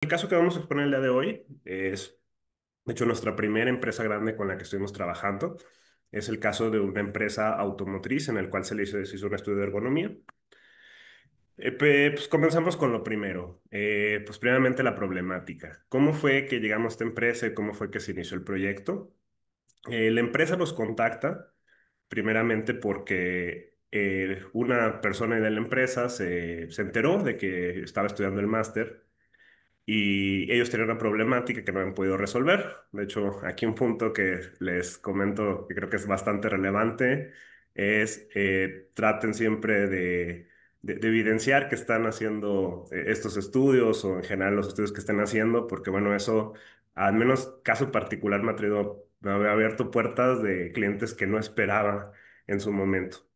El caso que vamos a exponer el día de hoy es, de hecho, nuestra primera empresa grande con la que estuvimos trabajando. Es el caso de una empresa automotriz en el cual se hizo un estudio de ergonomía. Pues comenzamos con lo primero. Pues primeramente la problemática. ¿Cómo fue que llegamos a esta empresa y cómo fue que se inició el proyecto? La empresa nos contacta primeramente porque una persona de la empresa se enteró de que estaba estudiando el máster y ellos tenían una problemática que no han podido resolver. De hecho, aquí un punto que les comento que creo que es bastante relevante es traten siempre de evidenciar que están haciendo estos estudios o en general los estudios que estén haciendo, porque bueno, eso, al menos caso particular, me ha abierto puertas de clientes que no esperaba en su momento.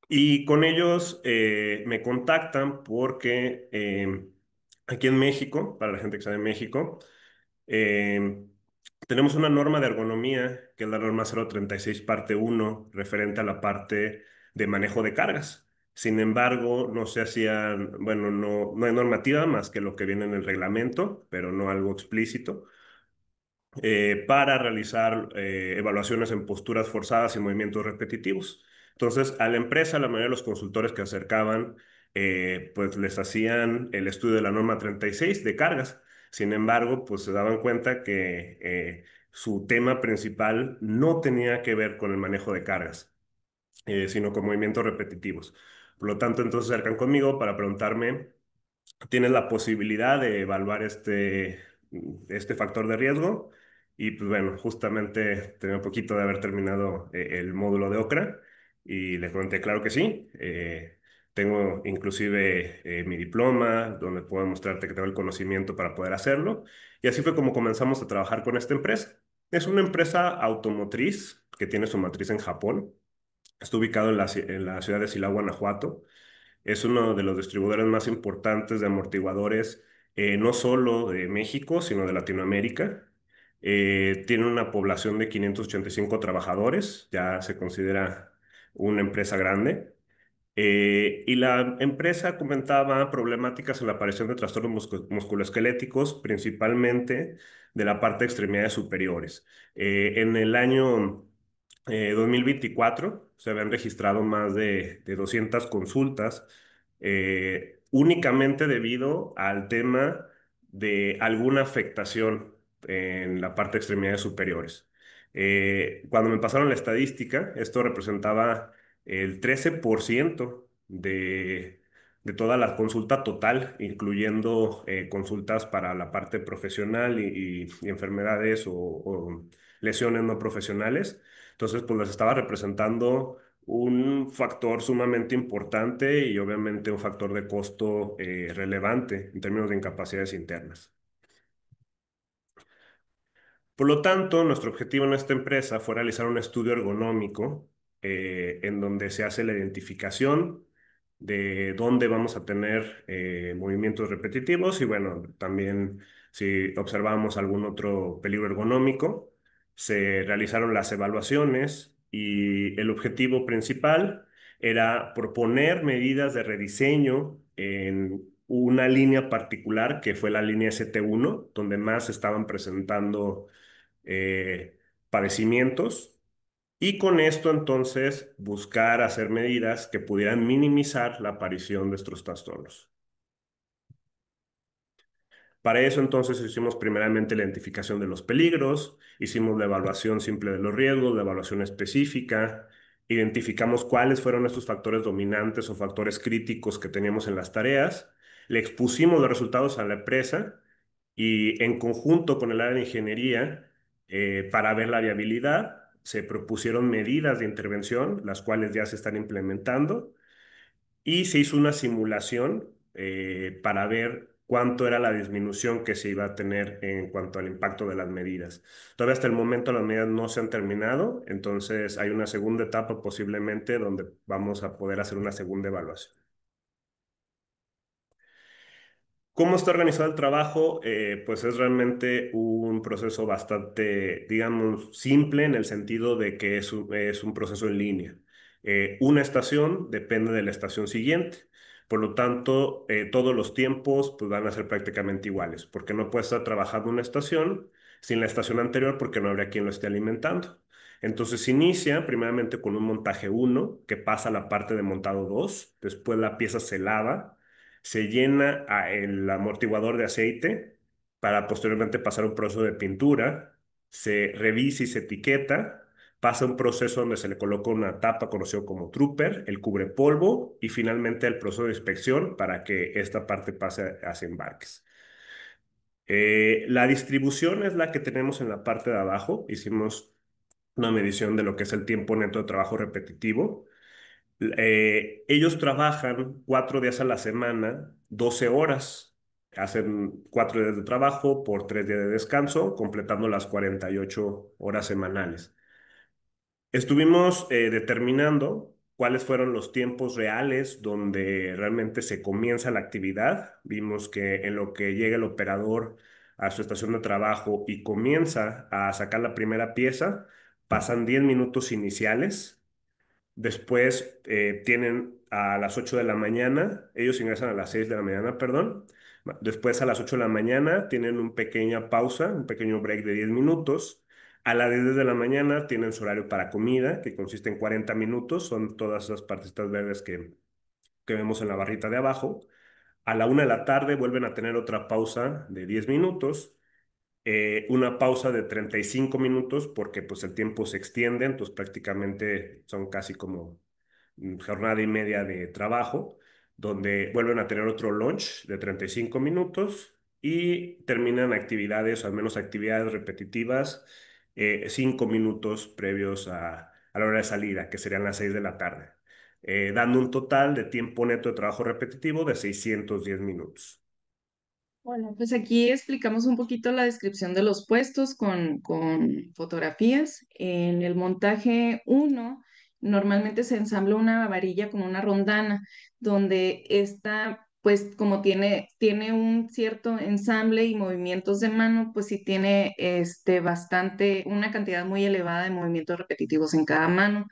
Y con ellos me contactan porque aquí en México, para la gente que está en México, eh, tenemos una norma de ergonomía, que es la norma 036 parte uno referente a la parte de manejo de cargas. Sin embargo, no se hacían, bueno, no hay normativa más que lo que viene en el reglamento, pero no algo explícito para realizar evaluaciones en posturas forzadas y movimientos repetitivos. Entonces, a la empresa, la mayoría de los consultores que se acercaban, pues les hacían el estudio de la norma 36 de cargas. Sin embargo, pues se daban cuenta que su tema principal no tenía que ver con el manejo de cargas, sino con movimientos repetitivos. Por lo tanto, entonces se acercan conmigo para preguntarme, tienes la posibilidad de evaluar este factor de riesgo. Y pues bueno, justamente tenía un poquito de haber terminado el módulo de OCRA y le comenté, claro que sí. Tengo inclusive mi diploma donde puedo mostrarte que tengo el conocimiento para poder hacerlo. Y así fue como comenzamos a trabajar con esta empresa. Es una empresa automotriz que tiene su matriz en Japón. Está ubicado en la ciudad de Silao, Guanajuato. Es uno de los distribuidores más importantes de amortiguadores, no solo de México, sino de Latinoamérica. Tiene una población de 585 trabajadores, ya se considera una empresa grande. Y la empresa comentaba problemáticas en la aparición de trastornos musculoesqueléticos, principalmente de la parte de extremidades superiores. En el año 2024 se habían registrado más de 200 consultas, únicamente debido al tema de alguna afectación en la parte de extremidades superiores. Cuando me pasaron la estadística, esto representaba el 13% de toda la consulta total, incluyendo consultas para la parte profesional y enfermedades o lesiones no profesionales. Entonces, pues les estaba representando un factor sumamente importante y obviamente un factor de costo relevante en términos de incapacidades internas. Por lo tanto, nuestro objetivo en esta empresa fue realizar un estudio ergonómico en donde se hace la identificación de dónde vamos a tener movimientos repetitivos y bueno, también si observamos algún otro peligro ergonómico, se realizaron las evaluaciones y el objetivo principal era proponer medidas de rediseño en una línea particular que fue la línea ST1, donde más se estaban presentando padecimientos y con esto entonces buscar hacer medidas que pudieran minimizar la aparición de estos trastornos. Para eso entonces hicimos primeramente la identificación de los peligros, hicimos la evaluación simple de los riesgos, la evaluación específica, identificamos cuáles fueron estos factores dominantes o factores críticos que teníamos en las tareas, le expusimos los resultados a la empresa y en conjunto con el área de ingeniería, para ver la viabilidad, se propusieron medidas de intervención, las cuales ya se están implementando y se hizo una simulación para ver cuánto era la disminución que se iba a tener en cuanto al impacto de las medidas. Todavía hasta el momento las medidas no se han terminado, entonces hay una segunda etapa posiblemente donde vamos a poder hacer una segunda evaluación. ¿Cómo está organizado el trabajo? Pues es realmente un proceso bastante, digamos, simple en el sentido de que es un proceso en línea. Una estación depende de la estación siguiente. Por lo tanto, todos los tiempos pues, van a ser prácticamente iguales, porque no puede estar trabajando una estación sin la estación anterior porque no habría quien lo esté alimentando. Entonces se inicia primeramente con un montaje uno que pasa a la parte de montado 2, después la pieza se lava, se llena el amortiguador de aceite para posteriormente pasar un proceso de pintura, se revisa y se etiqueta, pasa un proceso donde se le coloca una tapa conocido como trooper, el cubre polvo y finalmente el proceso de inspección para que esta parte pase hacia embarques. La distribución es la que tenemos en la parte de abajo. Hicimos una medición de lo que es el tiempo neto de trabajo repetitivo. Ellos trabajan 4 días a la semana, 12 horas. Hacen 4 días de trabajo por 3 días de descanso, completando las 48 horas semanales. Estuvimos determinando cuáles fueron los tiempos reales donde realmente se comienza la actividad. Vimos que en lo que llega el operador a su estación de trabajo y comienza a sacar la primera pieza, pasan 10 minutos iniciales. Después tienen a las 8 de la mañana, ellos ingresan a las 6 de la mañana, perdón. Después a las 8 de la mañana tienen una pequeña pausa, un pequeño break de 10 minutos. A las 10 de la mañana tienen su horario para comida, que consiste en 40 minutos, son todas esas partecitas verdes que vemos en la barrita de abajo. A la 1 de la tarde vuelven a tener otra pausa de 10 minutos, una pausa de 35 minutos porque pues el tiempo se extiende, entonces prácticamente son casi como jornada y media de trabajo, donde vuelven a tener otro lunch de 35 minutos y terminan actividades, o al menos actividades repetitivas, 5 minutos previos a la hora de salida, que serían las 6 de la tarde, dando un total de tiempo neto de trabajo repetitivo de 610 minutos. Bueno, pues aquí explicamos un poquito la descripción de los puestos con fotografías. En el montaje uno normalmente se ensambla una varilla con una rondana, donde esta, pues como tiene un cierto ensamble y movimientos de mano, pues sí tiene una cantidad muy elevada de movimientos repetitivos en cada mano.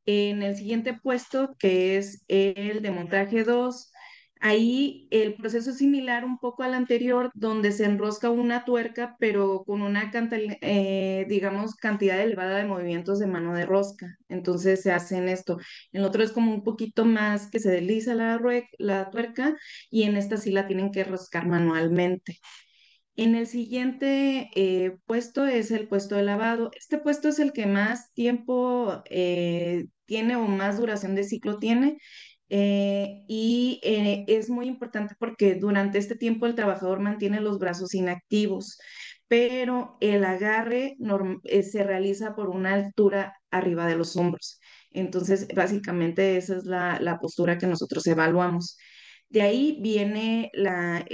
En el siguiente puesto, que es el de montaje 2, ahí el proceso es similar un poco al anterior, donde se enrosca una tuerca, pero con una, digamos, cantidad elevada de movimientos de mano de rosca. Entonces se hacen esto. En el otro es como un poquito más que se desliza la tuerca y en esta sí la tienen que roscar manualmente. En el siguiente puesto es el puesto de lavado. Este puesto es el que más tiempo tiene o más duración de ciclo tiene. Es muy importante porque durante este tiempo el trabajador mantiene los brazos inactivos, pero el agarre se realiza por una altura arriba de los hombros. Entonces, básicamente esa es la postura que nosotros evaluamos. De ahí viene la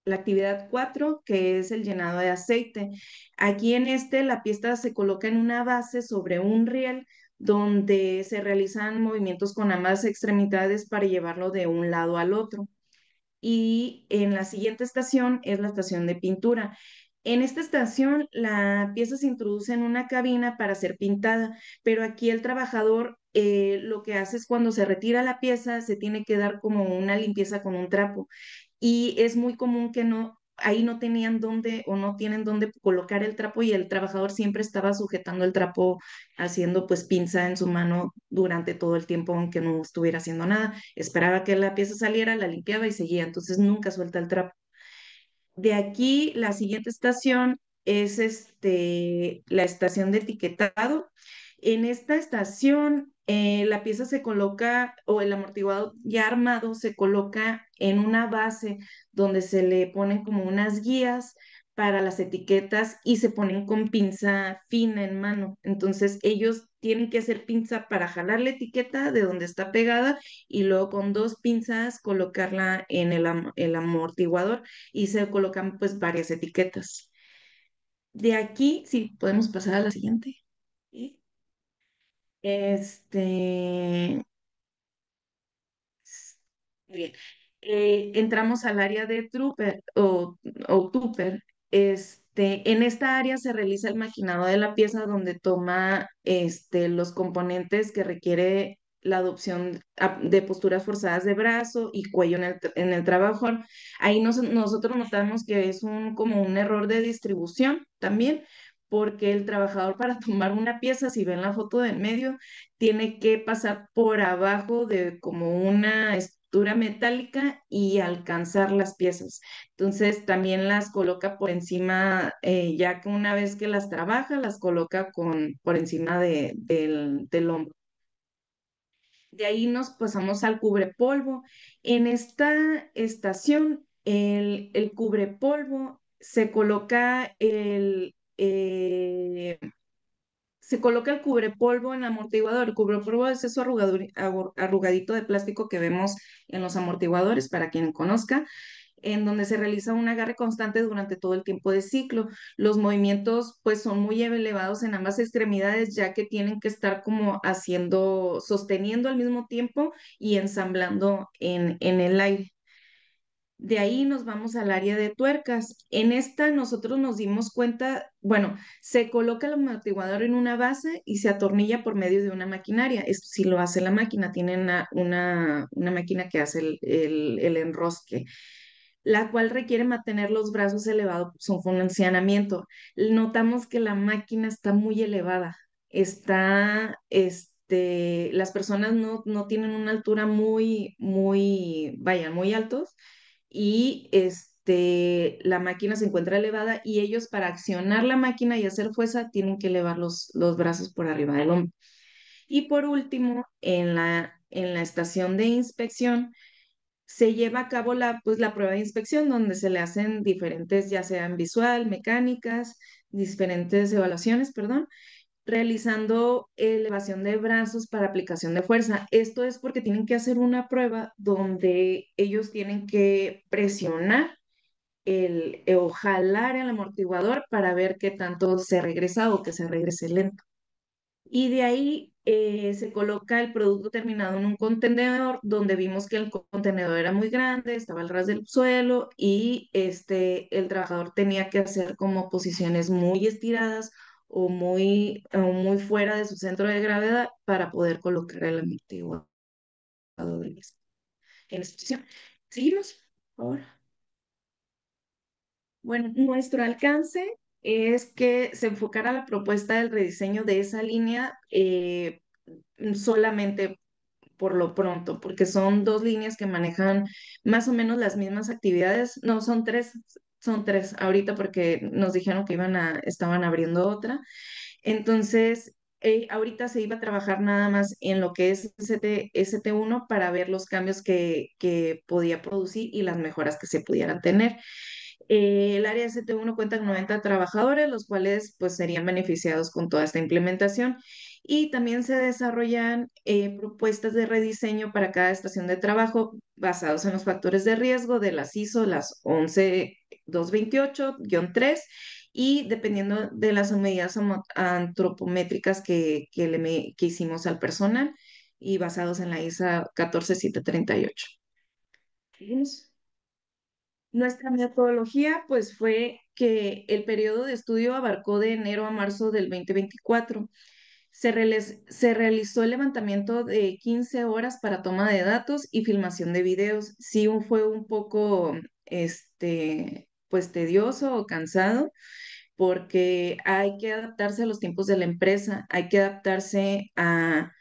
actividad 4, que es el llenado de aceite. Aquí en la pieza se coloca en una base sobre un riel donde se realizan movimientos con ambas extremidades para llevarlo de un lado al otro. Y en la siguiente estación es la estación de pintura. En esta estación la pieza se introduce en una cabina para ser pintada, pero aquí el trabajador lo que hace es cuando se retira la pieza, se tiene que dar como una limpieza con un trapo y es muy común que ahí no tenían dónde o no tienen dónde colocar el trapo y el trabajador siempre estaba sujetando el trapo haciendo pues pinza en su mano durante todo el tiempo aunque no estuviera haciendo nada. Esperaba que la pieza saliera, la limpiaba y seguía, entonces nunca suelta el trapo. De aquí, la siguiente estación es la estación de etiquetado. En esta estación, la pieza se coloca, o el amortiguador ya armado se coloca en una base donde se le ponen como unas guías para las etiquetas y se ponen con pinza fina en mano. Entonces, ellos tienen que hacer pinza para jalar la etiqueta de donde está pegada y luego con dos pinzas colocarla en el amortiguador y se colocan pues varias etiquetas. De aquí, sí, podemos pasar a la siguiente. ¿Sí? Este, Bien. Entramos al área de Trooper o Tupper. En esta área se realiza el maquinado de la pieza donde toma los componentes que requiere la adopción de posturas forzadas de brazo y cuello en el trabajador. Ahí nosotros notamos que es como un error de distribución también, porque el trabajador para tomar una pieza, si ven la foto del medio, tiene que pasar por abajo de como una estructura metálica y alcanzar las piezas. Entonces también las coloca por encima, ya que una vez que las trabaja, las coloca por encima del hombro. De ahí nos pasamos al cubrepolvo. En esta estación, el cubrepolvo se coloca el cubrepolvo en el amortiguador. El cubrepolvo es eso arrugadito de plástico que vemos en los amortiguadores, para quien conozca, en donde se realiza un agarre constante durante todo el tiempo de ciclo. Los movimientos pues son muy elevados en ambas extremidades, ya que tienen que estar como sosteniendo al mismo tiempo y ensamblando en el aire. De ahí nos vamos al área de tuercas. En esta nosotros nos dimos cuenta, bueno, se coloca el amortiguador en una base y se atornilla por medio de una maquinaria. Esto sí lo hace la máquina, tiene una máquina que hace el enrosque, la cual requiere mantener los brazos elevados, son funcionamiento. Notamos que la máquina está muy elevada, las personas no tienen una altura muy altos, y la máquina se encuentra elevada y ellos para accionar la máquina y hacer fuerza tienen que elevar los brazos por arriba del hombro. Y por último, en la estación de inspección, se lleva a cabo la prueba de inspección, donde se le hacen diferentes, ya sean visual, mecánicas, diferentes evaluaciones, perdón, realizando elevación de brazos para aplicación de fuerza. Esto es porque tienen que hacer una prueba donde ellos tienen que presionar o jalar el amortiguador para ver qué tanto se regresa o que se regrese lento. Y de ahí se coloca el producto terminado en un contenedor, donde vimos que el contenedor era muy grande, estaba al ras del suelo, y el trabajador tenía que hacer como posiciones muy estiradas o muy fuera de su centro de gravedad para poder colocar el amortiguador en esta posición. Seguimos ahora. Bueno, nuestro alcance es que se enfocara la propuesta del rediseño de esa línea, solamente por lo pronto, porque son dos líneas que manejan más o menos las mismas actividades. No, son tres ahorita, porque nos dijeron que estaban abriendo otra. Entonces, ahorita se iba a trabajar nada más en lo que es ST1, para ver los cambios que podía producir y las mejoras que se pudieran tener. El área ST1 cuenta con 90 trabajadores, los cuales pues serían beneficiados con toda esta implementación. Y también se desarrollan propuestas de rediseño para cada estación de trabajo, basados en los factores de riesgo de las ISO, las 11228-3, y dependiendo de las medidas antropométricas que hicimos al personal, y basados en la ISA 14738. ¿Seguimos? Nuestra metodología, pues, fue que el periodo de estudio abarcó de enero a marzo del 2024. Se realizó el levantamiento de 15 horas para toma de datos y filmación de videos. Sí, fue un poco, pues, tedioso o cansado, porque hay que adaptarse a los tiempos de la empresa, hay que adaptarse a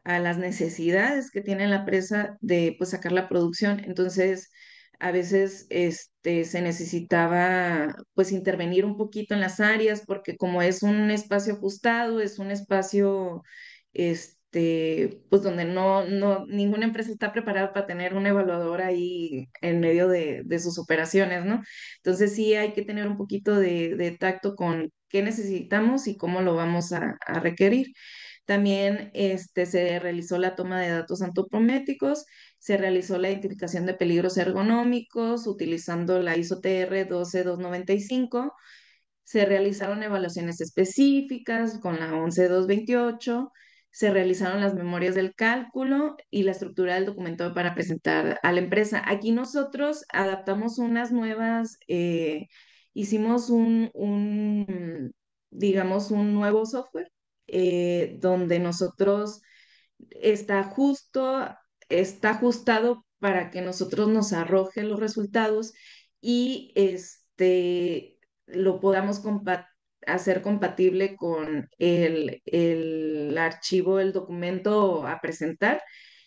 las necesidades que tiene la empresa de pues sacar la producción. Entonces, a veces se necesitaba pues intervenir un poquito en las áreas, porque como es un espacio ajustado, es un espacio pues donde ninguna empresa está preparada para tener un evaluador ahí en medio de sus operaciones, ¿no? Entonces sí hay que tener un poquito de tacto con qué necesitamos y cómo lo vamos a requerir. También se realizó la toma de datos antropométricos, se realizó la identificación de peligros ergonómicos utilizando la ISO TR 12295, se realizaron evaluaciones específicas con la 11228, se realizaron las memorias del cálculo y la estructura del documento para presentar a la empresa. Aquí nosotros adaptamos unas nuevas, hicimos digamos, un nuevo software, donde nosotros está justo, está ajustado para que nosotros nos arroje los resultados y lo podamos hacer compatible con el archivo, el documento a presentar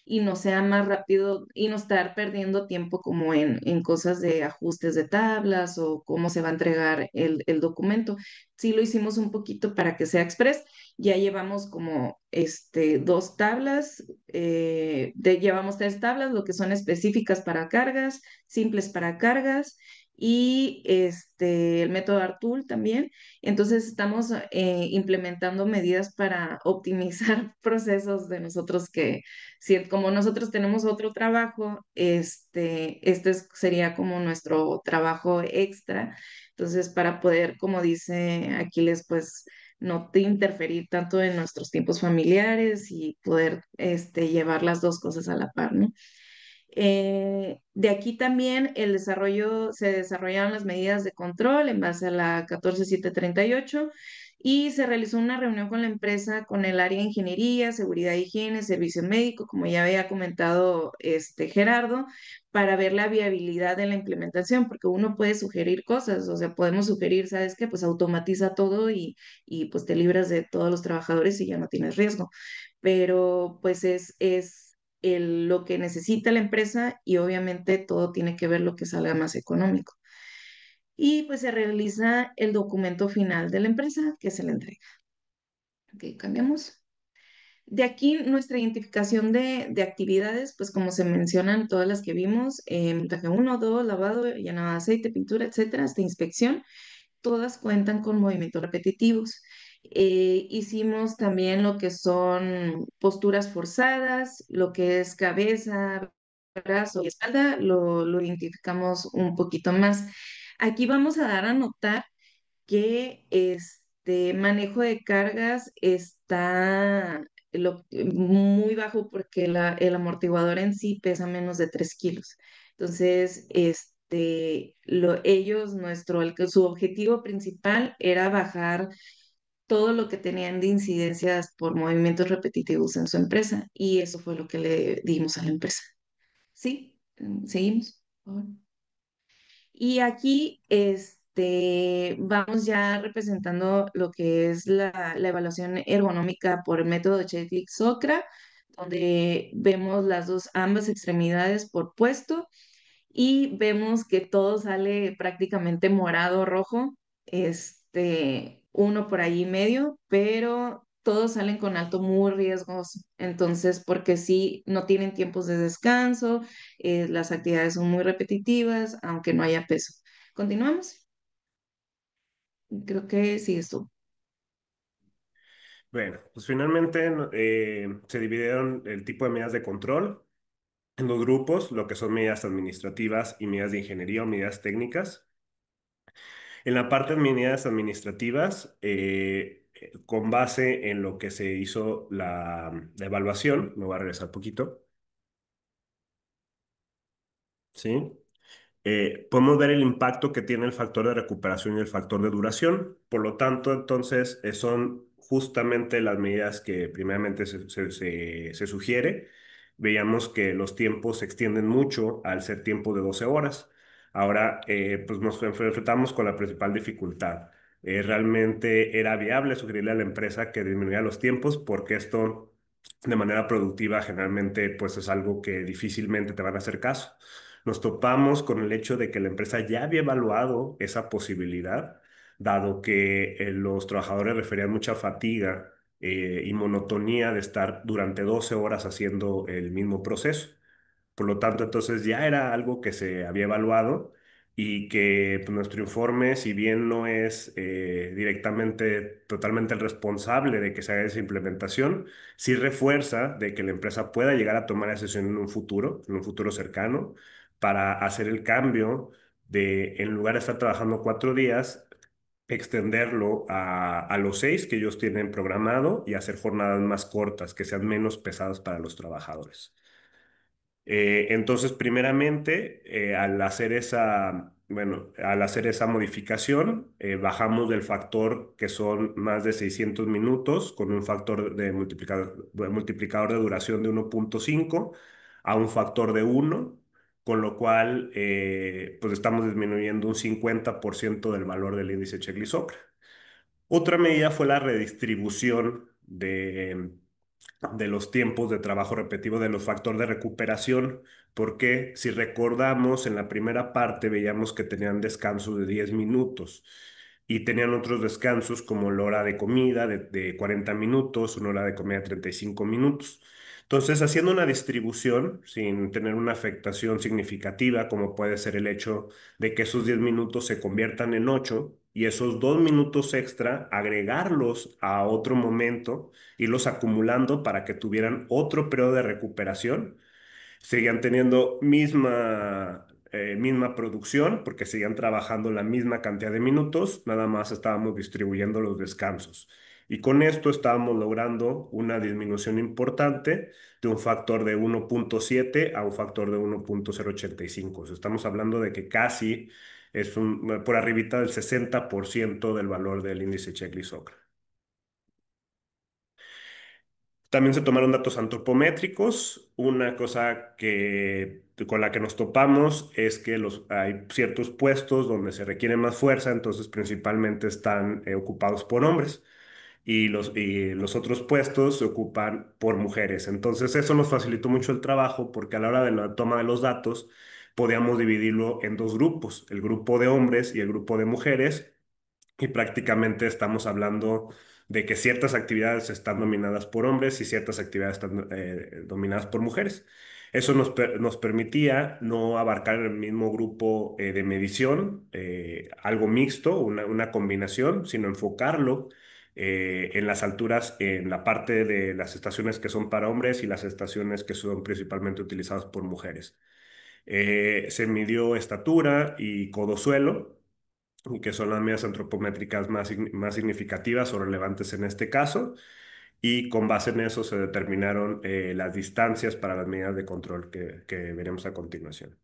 y no sea más rápido y no estar perdiendo tiempo como en cosas de ajustes de tablas o cómo se va a entregar el documento. Sí lo hicimos un poquito para que sea express. Ya llevamos como dos tablas, llevamos tres tablas, lo que son específicas para cargas, simples para cargas y el método ARTUL también. Entonces estamos implementando medidas para optimizar procesos de nosotros que, si, como nosotros tenemos otro trabajo, sería como nuestro trabajo extra. Entonces, para poder, como dice Aquiles, pues no te interferir tanto en nuestros tiempos familiares y poder llevar las dos cosas a la par, ¿no? De aquí también se desarrollaron las medidas de control en base a la 14738 y se realizó una reunión con la empresa, con el área de ingeniería, seguridad e higiene, servicio médico, como ya había comentado Gerardo, para ver la viabilidad de la implementación, porque uno puede sugerir cosas, o sea, podemos sugerir, ¿sabes qué? Pues automatiza todo y pues te libras de todos los trabajadores y ya no tienes riesgo, pero pues es lo que necesita la empresa y obviamente todo tiene que ver lo que salga más económico. Y pues se realiza el documento final de la empresa que se le entrega. Ok, cambiamos. De aquí nuestra identificación de actividades, pues como se mencionan todas las que vimos, montaje 1, 2, lavado, llenado de aceite, pintura, etcétera, hasta inspección, todas cuentan con movimientos repetitivos. Hicimos también lo que son posturas forzadas, lo que es cabeza, brazo y espalda, lo identificamos un poquito más. Aquí vamos a dar a notar que este manejo de cargas está muy bajo porque el amortiguador en sí pesa menos de 3 kilos. Entonces, su objetivo principal era bajar todo lo que tenían de incidencias por movimientos repetitivos en su empresa y eso fue lo que le dimos a la empresa. ¿Sí? Seguimos, por favor. Y aquí vamos ya representando lo que es la evaluación ergonómica por el método de Cheklik-Sokra, donde vemos ambas extremidades por puesto y vemos que todo sale prácticamente morado o rojo, uno por ahí medio, pero todos salen con alto muy riesgoso. Entonces, porque sí, no tienen tiempos de descanso, las actividades son muy repetitivas, aunque no haya peso. Continuamos. Creo que sí, esto. Bueno, pues finalmente se dividieron el tipo de medidas de control en dos grupos, lo que son medidas administrativas y medidas de ingeniería o medidas técnicas. En la parte de medidas administrativas, con base en lo que se hizo la evaluación, me voy a regresar un poquito, ¿sí? Podemos ver el impacto que tiene el factor de recuperación y el factor de duración. Por lo tanto, entonces, son justamente las medidas que primeramente se sugiere. Veíamos que los tiempos se extienden mucho al ser tiempo de 12 horas. Ahora, pues nos enfrentamos con la principal dificultad. Realmente era viable sugerirle a la empresa que disminuyera los tiempos porque esto de manera productiva generalmente pues es algo que difícilmente te van a hacer caso. Nos topamos con el hecho de que la empresa ya había evaluado esa posibilidad, dado que los trabajadores referían mucha fatiga y monotonía de estar durante 12 horas haciendo el mismo proceso. Por lo tanto, entonces ya era algo que se había evaluado y que pues, nuestro informe, si bien no es directamente, totalmente el responsable de que se haga esa implementación, sí refuerza de que la empresa pueda llegar a tomar esa decisión en un futuro cercano, para hacer el cambio de, en lugar de estar trabajando 4 días, extenderlo a los 6 que ellos tienen programado y hacer jornadas más cortas, que sean menos pesadas para los trabajadores. Entonces, primeramente, al hacer Bueno, al hacer esa modificación, bajamos del factor que son más de 600 minutos con un factor de multiplicador de duración de 1.5 a un factor de 1, con lo cual pues estamos disminuyendo un 50% del valor del índice Checklist-Socra. Otra medida fue la redistribución de los tiempos de trabajo repetitivo de los factores de recuperación, porque si recordamos, en la primera parte veíamos que tenían descansos de 10 minutos y tenían otros descansos como la hora de comida de 40 minutos, una hora de comida de 35 minutos. Entonces, haciendo una distribución sin tener una afectación significativa, como puede ser el hecho de que esos 10 minutos se conviertan en 8 y esos 2 minutos extra, agregarlos a otro momento, irlos acumulando para que tuvieran otro periodo de recuperación, seguían teniendo misma producción porque seguían trabajando la misma cantidad de minutos, nada más estábamos distribuyendo los descansos. Y con esto estábamos logrando una disminución importante de un factor de 1.7 a un factor de 1.085. O sea, estamos hablando de que casi por arribita del 60% del valor del índice Checklist-Socra. También se tomaron datos antropométricos. Una cosa con la que nos topamos es que hay ciertos puestos donde se requiere más fuerza, entonces principalmente están ocupados por hombres y los otros puestos se ocupan por mujeres. Entonces eso nos facilitó mucho el trabajo porque a la hora de la toma de los datos podíamos dividirlo en dos grupos, el grupo de hombres y el grupo de mujeres, y prácticamente estamos hablando de que ciertas actividades están dominadas por hombres y ciertas actividades están dominadas por mujeres. Eso nos permitía no abarcar el mismo grupo de medición, algo mixto, una combinación, sino enfocarlo en las alturas, en la parte de las estaciones que son para hombres y las estaciones que son principalmente utilizadas por mujeres. Se midió estatura y codo-suelo, y que son las medidas antropométricas más significativas o relevantes en este caso, y con base en eso se determinaron las distancias para las medidas de control que veremos a continuación.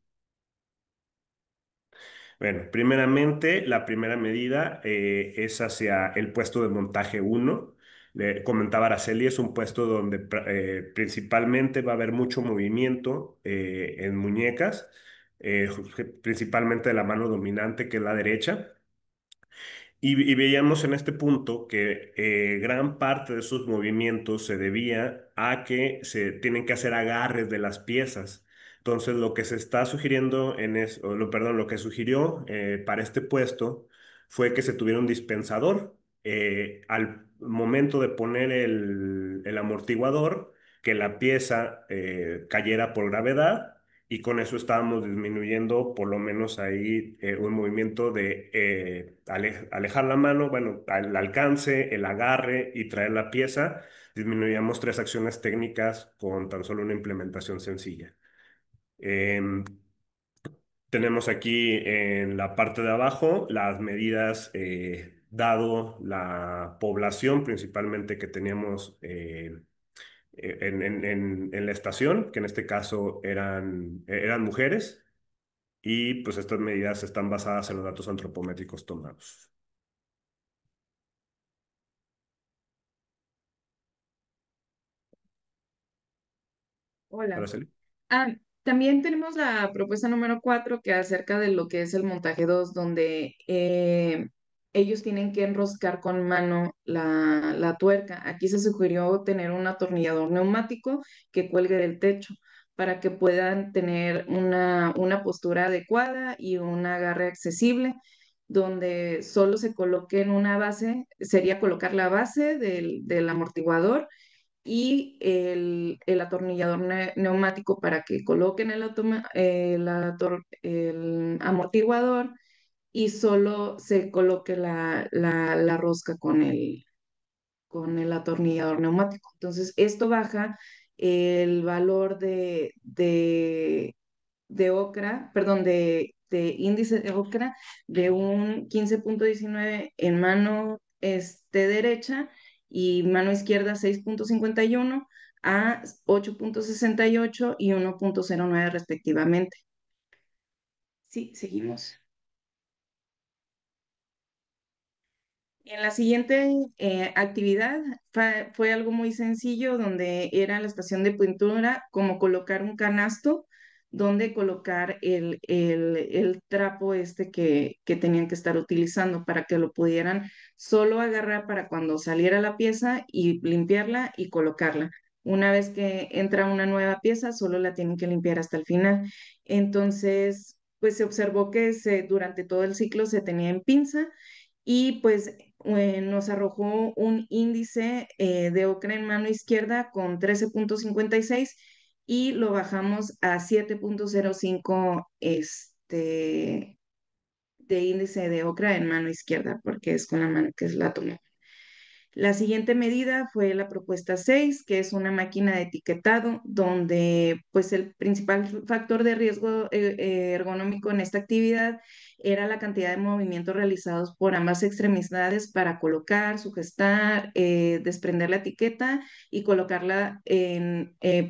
Bueno, primeramente, la primera medida es hacia el puesto de montaje 1. Le comentaba Araceli, es un puesto donde principalmente va a haber mucho movimiento en muñecas, principalmente de la mano dominante, que es la derecha. Y veíamos en este punto que gran parte de esos movimientos se debía a que se tienen que hacer agarres de las piezas. Entonces, lo que se está sugiriendo perdón, lo que sugirió para este puesto fue que se tuviera un dispensador al momento de poner el amortiguador, que la pieza cayera por gravedad, y con eso estábamos disminuyendo por lo menos ahí un movimiento de alejar la mano, bueno, al alcance, el agarre y traer la pieza. Disminuíamos tres acciones técnicas con tan solo una implementación sencilla. Em, Tenemos aquí en la parte de abajo las medidas dado la población principalmente que teníamos en la estación, que en este caso eran mujeres, y pues estas medidas están basadas en los datos antropométricos tomados. Hola. Araceli. Ah, también tenemos la propuesta número 4 que acerca de lo que es el montaje 2 donde ellos tienen que enroscar con mano la tuerca. Aquí se sugirió tener un atornillador neumático que cuelgue del techo para que puedan tener una postura adecuada y un agarre accesible, donde solo se coloque en una base, sería colocar la base del amortiguador y el atornillador neumático para que coloquen el amortiguador y solo se coloque la rosca con el atornillador neumático. Entonces, esto baja el valor de ocra, perdón, de índice de ocra de un 15.19 en mano derecha y mano izquierda 6.51 a 8.68 y 1.09 respectivamente. Sí, seguimos. En la siguiente actividad fue algo muy sencillo, donde era la estación de pintura, como colocar un canasto, donde colocar el trapo este que tenían que estar utilizando para que lo pudieran solo agarrar para cuando saliera la pieza y limpiarla y colocarla. Una vez que entra una nueva pieza, solo la tienen que limpiar hasta el final. Entonces, pues se observó que durante todo el ciclo se tenía en pinza y pues nos arrojó un índice de ocre en mano izquierda con 13,56 y lo bajamos a 7,05 de índice de ocre en mano izquierda, porque es con la mano que es la toma. La siguiente medida fue la propuesta 6, que es una máquina de etiquetado, donde pues el principal factor de riesgo ergonómico en esta actividad era la cantidad de movimientos realizados por ambas extremidades para colocar, sujetar, desprender la etiqueta y colocarla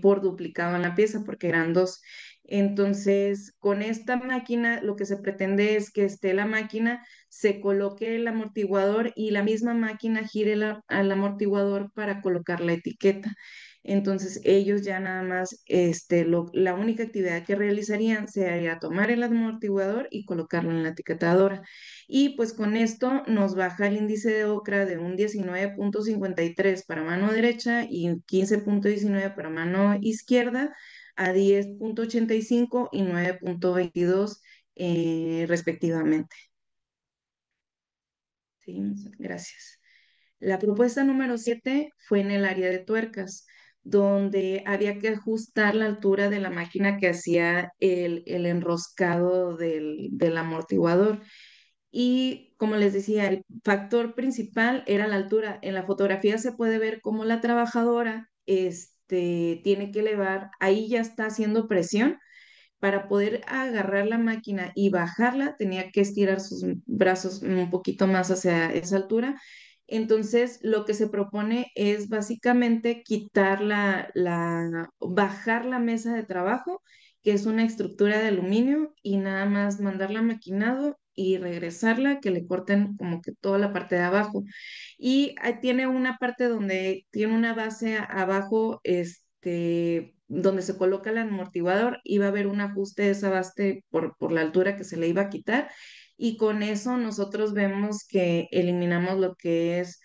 por duplicado en la pieza, porque eran dos. Entonces, con esta máquina, lo que se pretende es que esté la máquina, se coloque el amortiguador y la misma máquina gire al amortiguador para colocar la etiqueta. Entonces ellos ya nada más, la única actividad que realizarían sería tomar el amortiguador y colocarlo en la etiquetadora. Y pues con esto nos baja el índice de ocra de un 19,53 para mano derecha y 15,19 para mano izquierda a 10,85 y 9,22 respectivamente. Sí, gracias. La propuesta número 7 fue en el área de tuercas, donde había que ajustar la altura de la máquina que hacía el enroscado del amortiguador. Y como les decía, el factor principal era la altura. En la fotografía se puede ver cómo la trabajadora tiene que elevar, ahí ya está haciendo presión para poder agarrar la máquina y bajarla, tenía que estirar sus brazos un poquito más hacia esa altura. Entonces, lo que se propone es básicamente quitar bajar la mesa de trabajo, que es una estructura de aluminio, y nada más mandarla a maquinado y regresarla, que le corten como que toda la parte de abajo. Y tiene una parte donde tiene una base abajo, donde se coloca el amortiguador, iba a haber un ajuste de esa base por la altura que se le iba a quitar. Y con eso nosotros vemos que eliminamos lo que es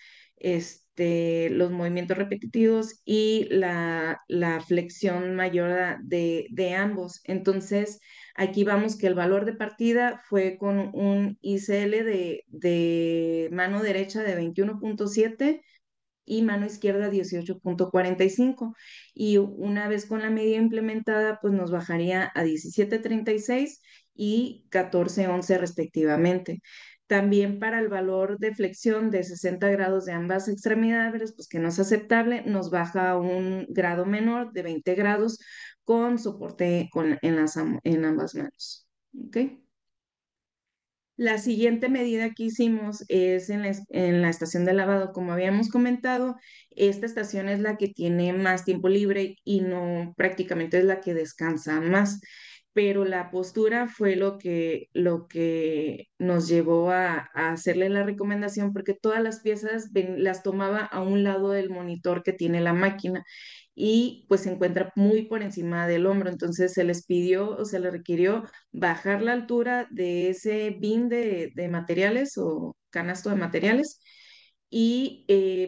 los movimientos repetitivos y la flexión mayor de ambos. Entonces, aquí vamos que el valor de partida fue con un ICL de mano derecha de 21,7 y mano izquierda 18,45. Y una vez con la medida implementada, pues nos bajaría a 17,36 y 14,11 respectivamente. También para el valor de flexión de 60 grados de ambas extremidades, pues que no es aceptable, nos baja a un grado menor de 20 grados con soporte en ambas manos. ¿Ok? La siguiente medida que hicimos es en la estación de lavado. Como habíamos comentado, esta estación es la que tiene más tiempo libre y no prácticamente es la que descansa más, pero la postura fue lo que nos llevó a hacerle la recomendación, porque todas las piezas las tomaba a un lado del monitor que tiene la máquina y pues se encuentra muy por encima del hombro. Entonces se les pidió o se les requirió bajar la altura de ese bin de materiales o canasto de materiales y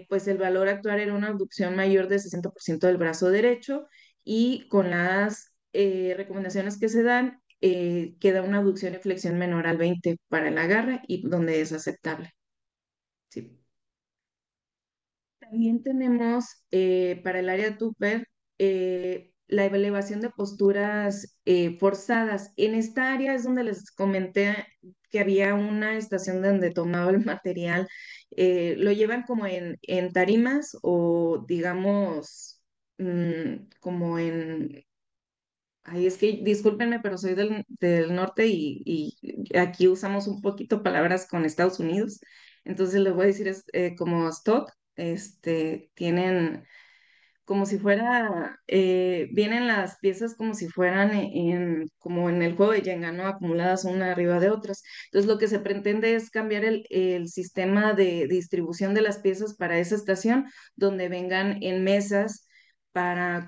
pues el valor actual era una abducción mayor de 60% del brazo derecho y con las recomendaciones que se dan queda una abducción y flexión menor al 20 para el agarre y donde es aceptable. Sí. También tenemos para el área Tupper la elevación de posturas forzadas. En esta área es donde les comenté que había una estación donde tomaba el material. Lo llevan como en tarimas o digamos como en... Ay, es que discúlpenme, pero soy del norte y aquí usamos un poquito palabras con Estados Unidos. Entonces les voy a decir es como stock, tienen como si fuera, vienen las piezas como si fueran como en el juego de Jenga, ¿no? Acumuladas una arriba de otras. Entonces, lo que se pretende es cambiar el sistema de distribución de las piezas para esa estación, donde vengan en mesas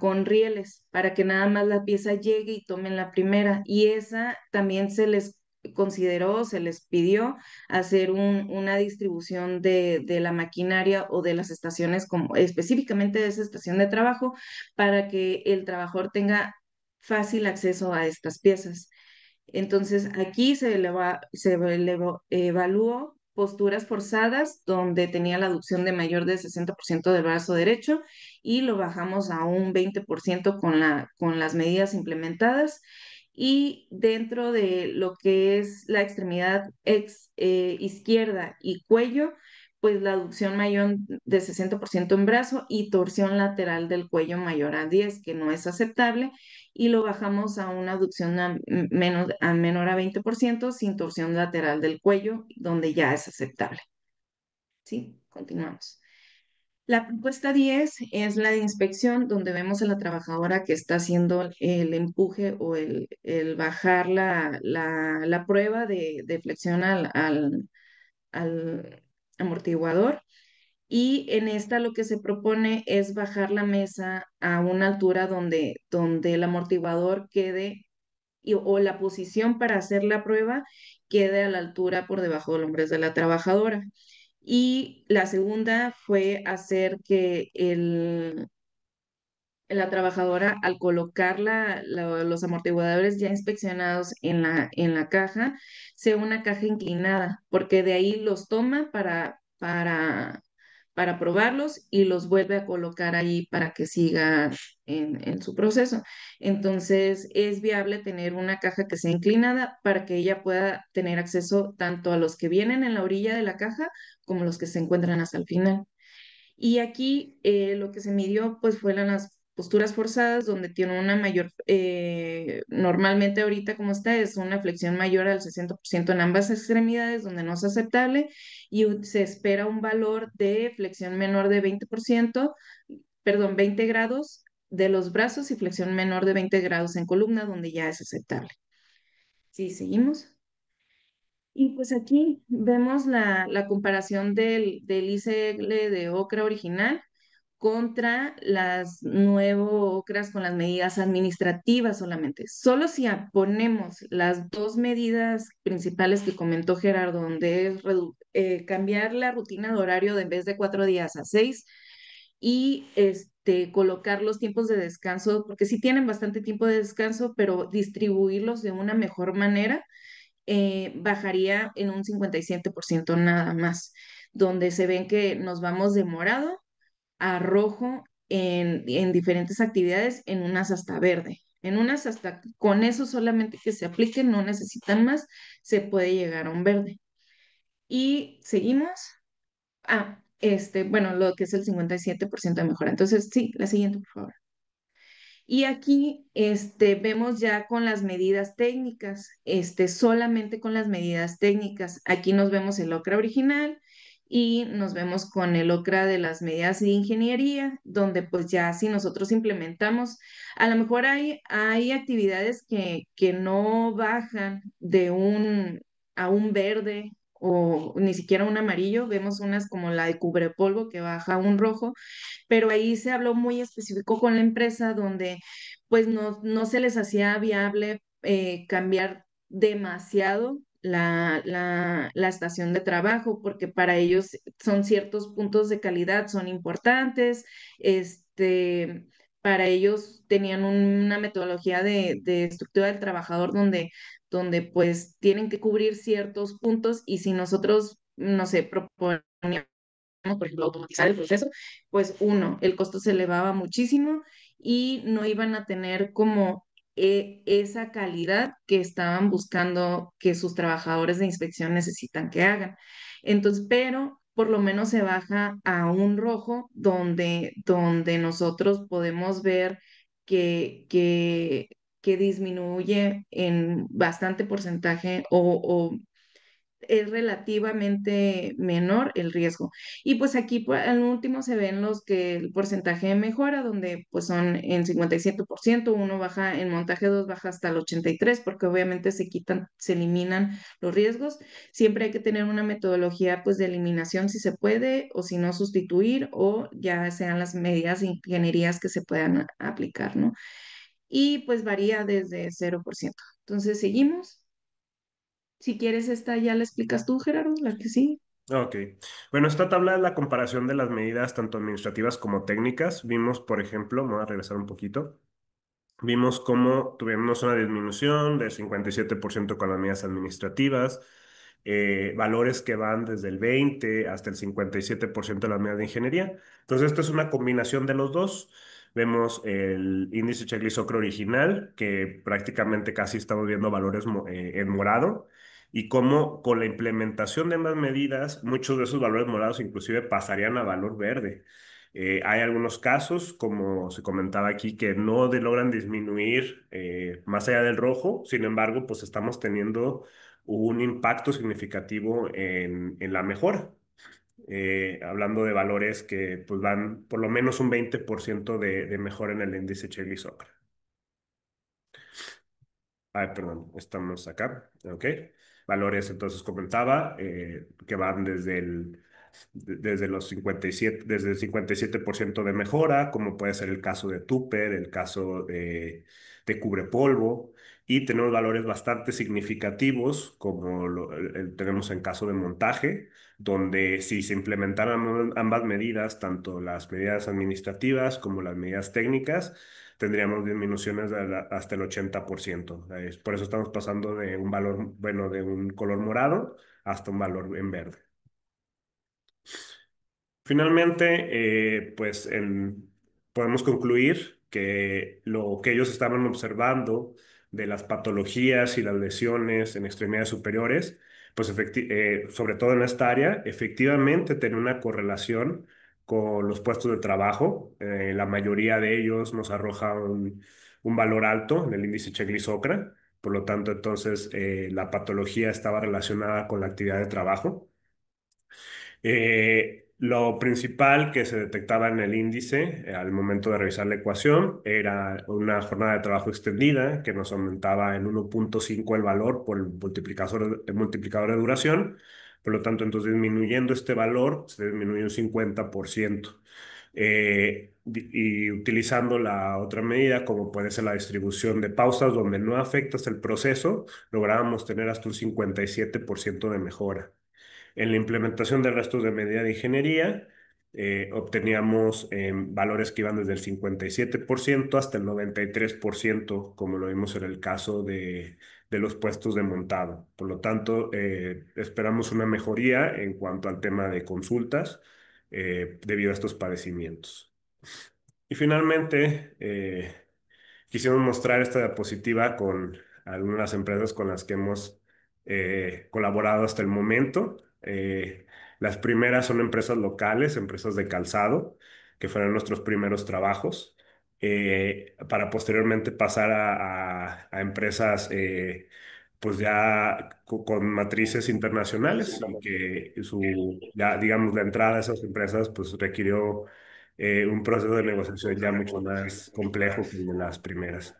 con rieles, para que nada más la pieza llegue y tomen la primera. Y esa también se les consideró, se les pidió hacer una distribución de la maquinaria o de las estaciones, como específicamente de esa estación de trabajo, para que el trabajador tenga fácil acceso a estas piezas. Entonces, aquí evaluó posturas forzadas donde tenía la aducción de mayor de 60% del brazo derecho y lo bajamos a un 20% con las medidas implementadas. Y dentro de lo que es la extremidad izquierda y cuello, pues la aducción mayor de 60% en brazo y torsión lateral del cuello mayor a 10, que no es aceptable, y lo bajamos a una aducción menor a 20% sin torsión lateral del cuello, donde ya es aceptable. ¿Sí? Continuamos. La propuesta 10 es la de inspección, donde vemos a la trabajadora que está haciendo el empuje o el bajar la prueba de flexión al amortiguador. Y en esta lo que se propone es bajar la mesa a una altura donde el amortiguador quede o la posición para hacer la prueba quede a la altura por debajo del hombros de la trabajadora. Y la segunda fue hacer que la trabajadora, al colocar los amortiguadores ya inspeccionados en la caja, sea una caja inclinada, porque de ahí los toma para probarlos y los vuelve a colocar ahí para que siga en su proceso. Entonces, es viable tener una caja que sea inclinada para que ella pueda tener acceso tanto a los que vienen en la orilla de la caja como los que se encuentran hasta el final. Y aquí lo que se midió pues fueron las posturas forzadas, donde tiene una mayor, normalmente ahorita como está, es una flexión mayor al 60% en ambas extremidades, donde no es aceptable, y se espera un valor de flexión menor de 20%, perdón, 20 grados de los brazos y flexión menor de 20 grados en columna, donde ya es aceptable. Sí, seguimos. Y pues aquí vemos la comparación del ICL de ocra original contra las nuevas ocras con las medidas administrativas solamente. Solo si ponemos las dos medidas principales que comentó Gerardo, donde es cambiar la rutina de horario de en vez de 4 días a 6 y colocar los tiempos de descanso, porque sí tienen bastante tiempo de descanso, pero distribuirlos de una mejor manera, bajaría en un 57% nada más, donde se ven que nos vamos de morado a rojo en diferentes actividades, en unas hasta verde. En unas hasta con eso solamente que se apliquen, no necesitan más, se puede llegar a un verde. Y seguimos. Bueno, lo que es el 57% de mejora. Entonces, sí, la siguiente, por favor. Y aquí vemos ya con las medidas técnicas, solamente con las medidas técnicas. Aquí nos vemos el OCRA original y nos vemos con el OCRA de las medidas de ingeniería, donde pues ya si nosotros implementamos, a lo mejor hay actividades que no bajan a un verde o ni siquiera un amarillo. Vemos unas como la de cubrepolvo que baja a un rojo, pero ahí se habló muy específico con la empresa donde pues no se les hacía viable cambiar demasiado la estación de trabajo, porque para ellos son ciertos puntos de calidad, son importantes, para ellos tenían una metodología de estructura del trabajador donde pues tienen que cubrir ciertos puntos y si nosotros, no sé, proponemos por ejemplo, automatizar el proceso, pues uno, el costo se elevaba muchísimo y no iban a tener como esa calidad que estaban buscando que sus trabajadores de inspección necesitan que hagan. Entonces, pero por lo menos se baja a un rojo donde nosotros podemos ver que, que disminuye en bastante porcentaje o es relativamente menor el riesgo. Y pues aquí al último se ven los que el porcentaje de mejora, donde pues son en 57%, uno baja en montaje 2 baja hasta el 83%, porque obviamente se quitan, se eliminan los riesgos. Siempre hay que tener una metodología pues de eliminación si se puede, o si no sustituir, o ya sean las medidas de ingenierías que se puedan aplicar, ¿no? Y pues varía desde 0%. Entonces seguimos. Si quieres, esta ya la explicas tú, Gerardo, la que sí. Ok. Bueno, esta tabla es la comparación de las medidas tanto administrativas como técnicas. Vimos, por ejemplo, me voy a regresar un poquito. Vimos cómo tuvimos una disminución del 57% con las medidas administrativas, valores que van desde el 20 hasta el 57% de las medidas de ingeniería. Entonces, esto es una combinación de los dos. Vemos el índice Checklist-Ocre original, que prácticamente casi estamos viendo valores en morado, y cómo con la implementación de más medidas, muchos de esos valores morados inclusive pasarían a valor verde. Hay algunos casos, como se comentaba aquí, que no logran disminuir más allá del rojo. Sin embargo, pues estamos teniendo un impacto significativo en la mejora. Hablando de valores que pues van por lo menos un 20% de mejora en el índice Chegli-Socra. Ay, perdón, estamos acá. Ok. Valores, entonces comentaba, que van desde los 57, desde el 57% de mejora, como puede ser el caso de Tupper, el caso de cubrepolvo, y tenemos valores bastante significativos, como tenemos en caso de montaje, donde si se implementaran ambas medidas, tanto las medidas administrativas como las medidas técnicas, tendríamos disminuciones hasta el 80%. Por eso estamos pasando de un valor, bueno, de un color morado hasta un valor en verde. Finalmente, pues podemos concluir que lo que ellos estaban observando de las patologías y las lesiones en extremidades superiores, pues sobre todo en esta área, efectivamente tiene una correlación con los puestos de trabajo. La mayoría de ellos nos arroja un valor alto en el índice Chegli-Socra. Por lo tanto, entonces la patología estaba relacionada con la actividad de trabajo. Lo principal que se detectaba en el índice al momento de revisar la ecuación era una jornada de trabajo extendida que nos aumentaba en 1.5 el valor por el multiplicador de duración. Por lo tanto, entonces disminuyendo este valor se disminuye un 50%. Y utilizando la otra medida, como puede ser la distribución de pausas, donde no afectas el proceso, lográbamos tener hasta un 57% de mejora. En la implementación de restos de medida de ingeniería, obteníamos valores que iban desde el 57% hasta el 93%, como lo vimos en el caso de los puestos de montado. Por lo tanto, esperamos una mejoría en cuanto al tema de consultas debido a estos padecimientos. Y finalmente, quisimos mostrar esta diapositiva con algunas empresas con las que hemos colaborado hasta el momento. Las primeras son empresas locales, empresas de calzado, que fueron nuestros primeros trabajos, para posteriormente pasar a empresas pues ya con matrices internacionales, y que ya digamos, la entrada a esas empresas pues requirió un proceso de negociación ya mucho más complejo que el de las primeras.